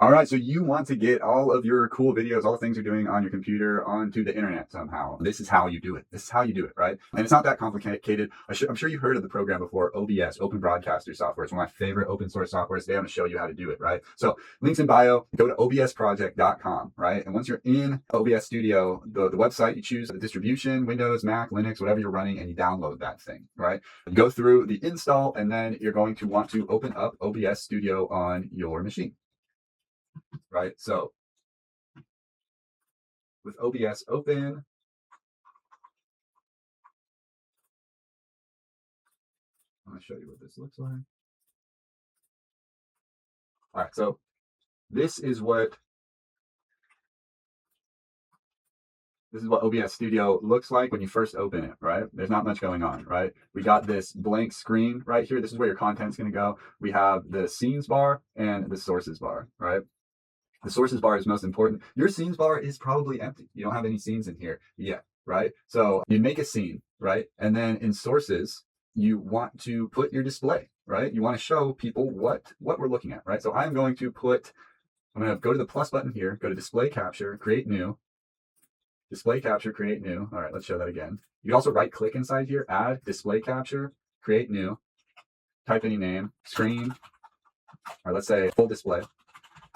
All right, so you want to get all of your cool videos, all the things you're doing on your computer onto the internet somehow. This is how you do it. This is how you do it, right? And it's not that complicated. I'm sure you've heard of the program before, OBS, Open Broadcaster Software. It's one of my favorite open source softwares. Today I'm going to show you how to do it, right? So links in bio, go to obsproject.com, right? And once you're in OBS Studio, the website, you choose the distribution, Windows, Mac, Linux, whatever you're running, and you download that thing, right? You go through the install, and then you're going to want to open up OBS Studio on your machine. Right, so with OBS open, I'm going to show you what this looks like. All right, so this is what OBS Studio looks like when you first open it, right? There's not much going on, right? We got this blank screen right here. This is where your content's going to go. We have the scenes bar and the sources bar, right? The sources bar is most important. Your scenes bar is probably empty. You don't have any scenes in here yet, right? So you make a scene, right? And then in sources, you want to put your display, right? You want to show people what we're looking at, right? So I'm going to go to the plus button here, go to display capture, create new, display capture, create new. All right, let's show that again. You can also right click inside here, add display capture, create new, type any name, screen, or let's say full display.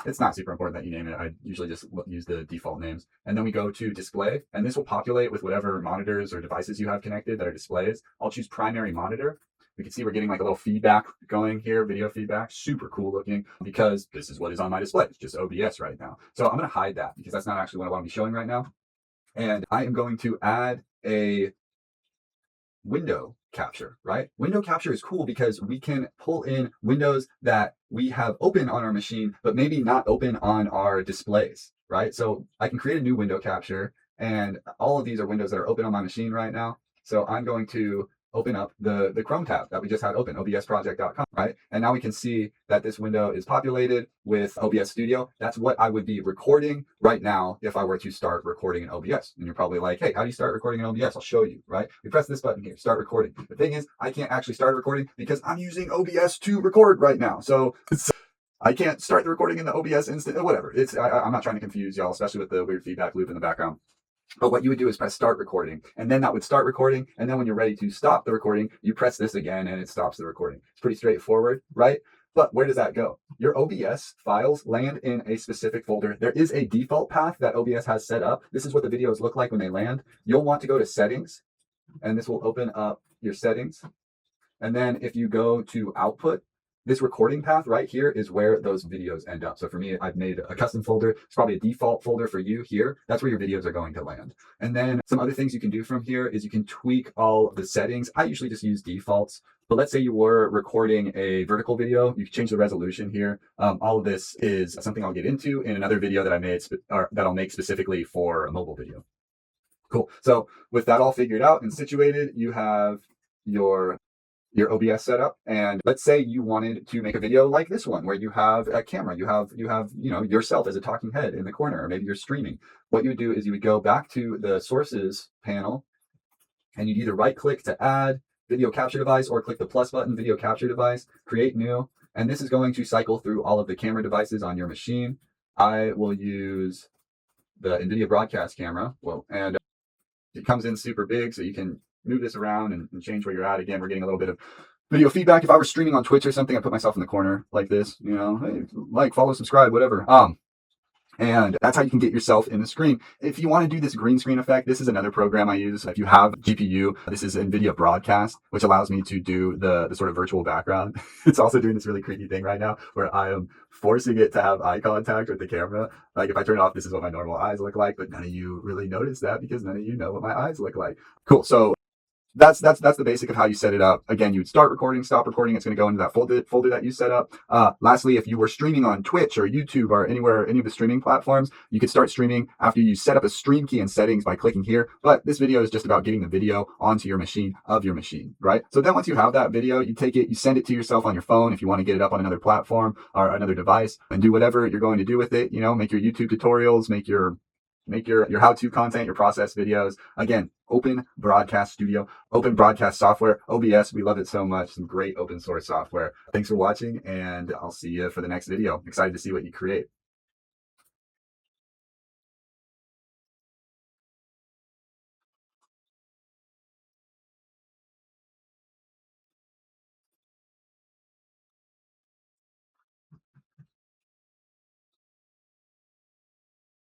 It's not super important that you name it. I usually just use the default names. And then we go to display, and this will populate with whatever monitors or devices you have connected that are displays. I'll choose primary monitor. We can see we're getting like a little feedback going here, video feedback, super cool looking, because this is what is on my display. It's just OBS right now. So I'm going to hide that because that's not actually what I want to be showing right now. And I am going to add a window capture, right? Window capture is cool because we can pull in windows that we have open on our machine, but maybe not open on our displays, right? So I can create a new window capture, and all of these are windows that are open on my machine right now. So I'm going to open up the Chrome tab that we just had open, obsproject.com, right? And now we can see that this window is populated with OBS Studio. That's what I would be recording right now if I were to start recording in OBS. And you're probably like, hey, how do you start recording in OBS? I'll show you, right? We press this button here, start recording. The thing is, I can't actually start recording because I'm using OBS to record right now. So I can't start the recording in the OBS instant, or whatever. I'm not trying to confuse y'all, especially with the weird feedback loop in the background. But what you would do is press start recording, and then that would start recording. And then when you're ready to stop the recording, you press this again and it stops the recording. It's pretty straightforward, right? But where does that go? Your OBS files land in a specific folder. There is a default path that OBS has set up. This is what the videos look like when they land. You'll want to go to settings, and this will open up your settings. And then if you go to output, this recording path right here is where those videos end up. So for me, I've made a custom folder. It's probably a default folder for you here. That's where your videos are going to land. And then some other things you can do from here is you can tweak all the settings. I usually just use defaults. But let's say you were recording a vertical video, you can change the resolution here. All of this is something I'll get into in another video that I made, or that I'll make specifically for a mobile video. Cool. So with that all figured out and situated, you have your OBS setup. And let's say you wanted to make a video like this one, where you have a camera, you have yourself as a talking head in the corner, or maybe you're streaming. What you would do is you would go back to the sources panel, and you'd either right click to add video capture device, or click the plus button, video capture device, create new. And this is going to cycle through all of the camera devices on your machine. I will use the NVIDIA broadcast camera. And it comes in super big, so you can move this around and change where you're at. Again, we're getting a little bit of video feedback. If I were streaming on Twitch or something, I'd put myself in the corner like this, hey, like, follow, subscribe, whatever. And that's how you can get yourself in the screen. If you want to do this green screen effect, this is another program I use. If you have GPU, this is NVIDIA Broadcast, which allows me to do the sort of virtual background. It's also doing this really creepy thing right now where I am forcing it to have eye contact with the camera. Like if I turn it off, this is what my normal eyes look like, but none of you really notice that because none of you know what my eyes look like. Cool. So that's the basic of how you set it up. Again, you would start recording, stop recording. It's going to go into that folder that you set up. Lastly, if you were streaming on Twitch or YouTube or any of the streaming platforms, you could start streaming after you set up a stream key in settings by clicking here. But this video is just about getting the video onto your machine, right? So then once you have that video, you take it, you send it to yourself on your phone if you want to get it up on another platform or another device, and do whatever you're going to do with it. Make your YouTube tutorials, make your how-to content, your process videos. Again, Open Broadcast Studio, Open Broadcast Software, OBS. We love it so much. Some great open source software. Thanks for watching, and I'll see you for the next video. Excited to see what you create.